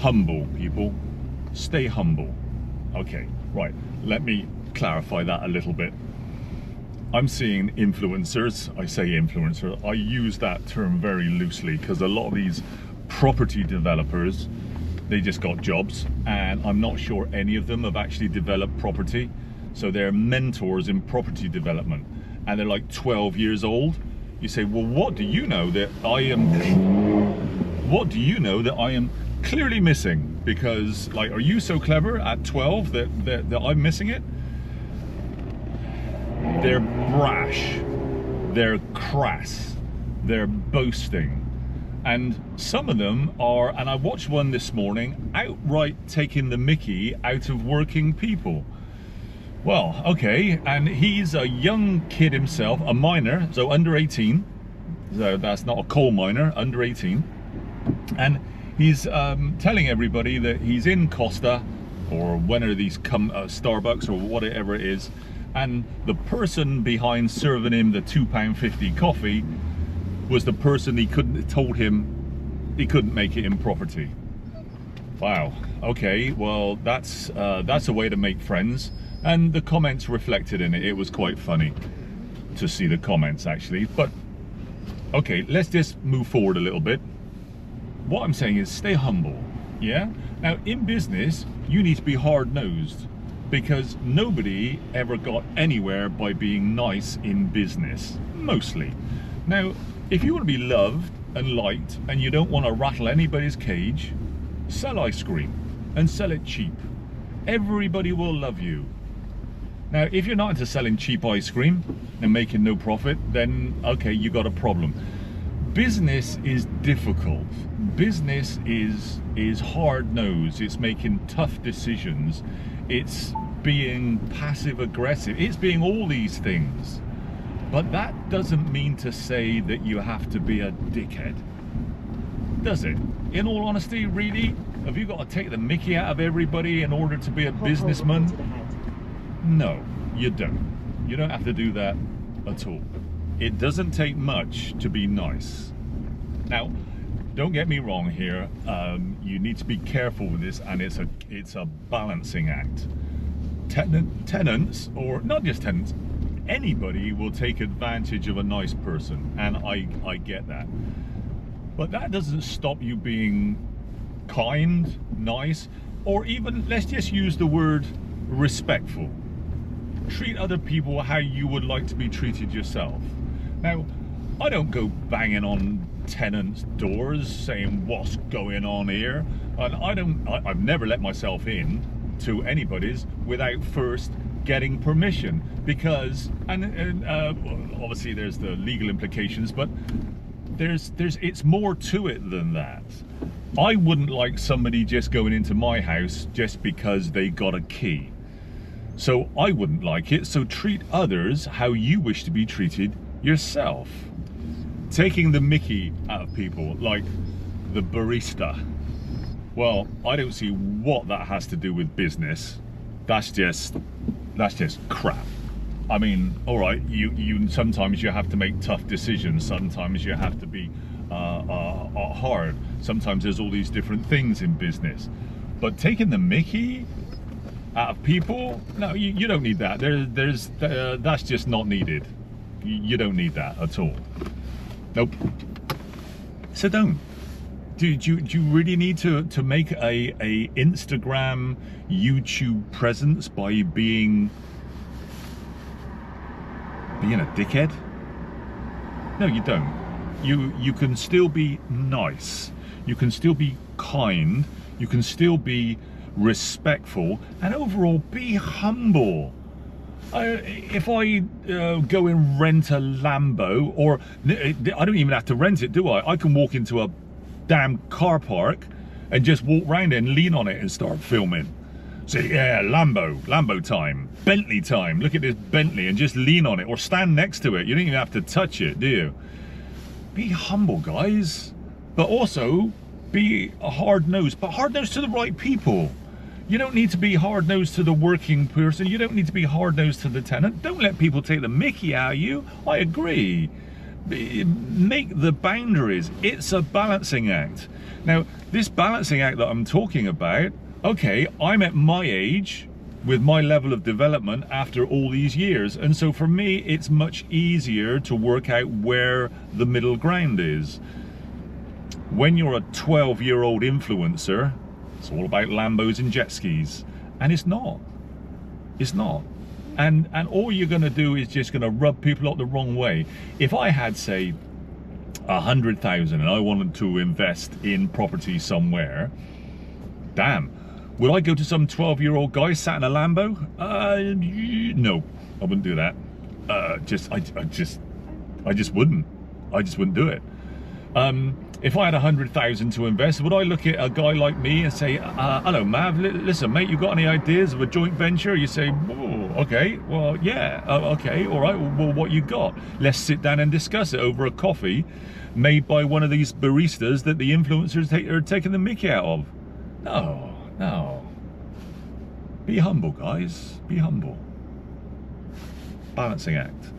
humble, people. Stay humble. Okay, right. Let me clarify that a little bit. I'm seeing influencers. I say influencer. I use that term very loosely because a lot of these property developers, they just got jobs, and I'm not sure any of them have actually developed property. So they're mentors in property development, and they're like 12 years old. You say, well, what do you know that I am clearly missing? Because, like, are you so clever at 12 that I'm missing it? They're brash, they're crass, they're boasting. And some of them are, and I watched one this morning, outright taking the mickey out of working people. Well, okay, and he's a young kid himself, a minor, so under 18. So that's not a coal miner, under 18. And he's telling everybody that he's in Costa, or when are these Starbucks or whatever it is, and the person behind serving him the £2.50 coffee was the person told him he couldn't make it in property. Wow. Okay. Well, that's a way to make friends, and the comments reflected in it. It was quite funny to see the comments, actually. But okay, let's just move forward a little bit. What I'm saying is, stay humble. Yeah. Now, in business, you need to be hard-nosed, because nobody ever got anywhere by being nice in business, mostly. Now, if you want to be loved and liked and you don't want to rattle anybody's cage, sell ice cream and sell it cheap. Everybody will love you. Now, if you're not into selling cheap ice cream and making no profit, then okay, you got a problem. Business is difficult. Business is hard-nosed. It's making tough decisions. It's being passive-aggressive. It's being all these things. But that doesn't mean to say that you have to be a dickhead, does it? In all honesty, really? Have you got to take the mickey out of everybody in order to be a businessman? No, you don't. You don't have to do that at all. It doesn't take much to be nice. Now, don't get me wrong here. You need to be careful with this, and it's a balancing act. Tenants, or not just tenants, anybody will take advantage of a nice person, and I get that. But that doesn't stop you being kind, nice, or even, let's just use the word respectful. Treat other people how you would like to be treated yourself. Now, I don't go banging on tenants' doors saying what's going on here, and I've never let myself in to anybody's without first getting permission, because obviously there's the legal implications, but it's more to it than that. I wouldn't like somebody just going into my house just because they got a key. So I wouldn't like it. So treat others how you wish to be treated yourself. Taking the mickey out of people, like the barista. Well, I don't see what that has to do with business. That's just crap. I mean, all right, you sometimes you have to make tough decisions. Sometimes you have to be hard. Sometimes there's all these different things in business. But taking the mickey out of people, no, you don't need that. That's just not needed. You don't need that at all. Nope. So don't. Do you really need to make a Instagram, YouTube presence by being a dickhead? No, you don't. You can still be nice. You can still be kind. You can still be respectful, and overall be humble. If I go and rent a Lambo, or I don't even have to rent it, do I? I can walk into a damn car park and just walk around it and lean on it and start filming. Say, yeah, Lambo time, Bentley time, look at this Bentley, and just lean on it or stand next to it. You don't even have to touch it, do you? Be humble, guys, but also be hard-nosed, but hard-nosed to the right people. You don't need to be hard-nosed to the working person. You don't need to be hard-nosed to the tenant. Don't let people take the mickey out of you. I agree. Make the boundaries. It's a balancing act. Now, this balancing act that I'm talking about, okay, I'm at my age with my level of development after all these years, and so for me it's much easier to work out where the middle ground is. When you're a 12-year-old influencer, it's all about Lambos and jet skis, and it's not. And all you're going to do is just going to rub people up the wrong way. If I had, say, 100,000 and I wanted to invest in property somewhere, damn, would I go to some 12-year-old guy sat in a Lambo? No, I wouldn't do that. I just wouldn't. I just wouldn't do it. If I had 100,000 to invest, would I look at a guy like me and say, hello, Mav, listen, mate, you got any ideas of a joint venture? You say, oh, okay, well, yeah, okay, all right, well, what you got? Let's sit down and discuss it over a coffee made by one of these baristas that the influencers are taking the mickey out of. No. Be humble, guys. Be humble. Balancing act.